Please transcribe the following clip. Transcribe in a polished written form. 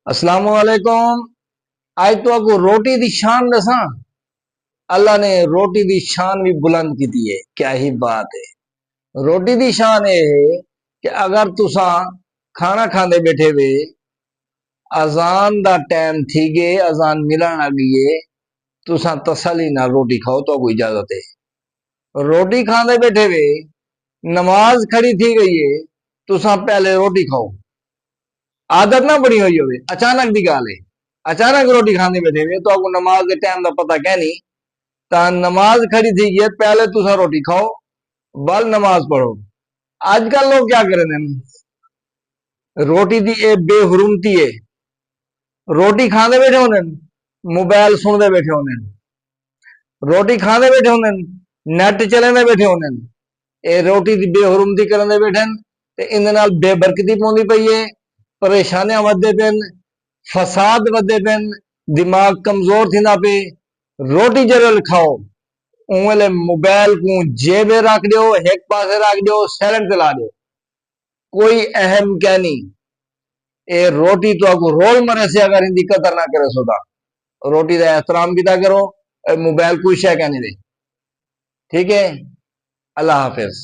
السلام علیکم۔ آج تو آپ کو روٹی دی شان دساں۔ اللہ نے روٹی دی شان بھی بلند کی دی ہے، کیا ہی بات ہے۔ روٹی دی شان یہ ہے کہ اگر تساں کھانا کھاندے بیٹھے وے، اذان دا ٹائم تھی گئے، اذان ملن لگیے، تساں تسلی نہ روٹی کھاؤ تو کوئی اجازت ہے۔ روٹی کھاندے بیٹھے وے، نماز کھڑی تھی گئی ہے، تساں پہلے روٹی کھاؤ۔ عادت نہ بڑی ہوئی ہوئے، اچانک دی گال ہے، اچانک روٹی کھانے بیٹھے ہوئے تو آپ کو نماز کے ٹائم دا پتہ کہ نہیں، تا نماز کھڑی تھی گئی پہلے تسا روٹی کھاؤ بل نماز پڑھو۔ آج کل لوگ کیا کریں ہیں، روٹی دی اے بے حرمتی ہے، روٹی کھانے بیٹھے ہونے موبائل سنتے بیٹھے ہونے، روٹی کھانے بیٹھے ہونے نیٹ چلنے بیٹھے ہونے، اے روٹی دی بے حرمتی کرنے بیٹھے تے ان نال بے برکتی پوندی پئی ہے، پریشانیاں ودے پین، فساد ودے پین، دماغ کمزور تھیندا پے۔ روٹی جرل کھاؤ اونلے موبائل کو جیبے رکھ دیو، ایک پاسے رکھ دیو، سیلنٹ تے لا دیو، کوئی اہم کیا نہیں۔ اے روٹی تو آپ کو رول مرے سے اگر ان دی قدر نہ کرے سودا روٹی دا احترام کیتا کرو، موبائل کوئی شے کہنے دے، ٹھیک ہے۔ اللہ حافظ۔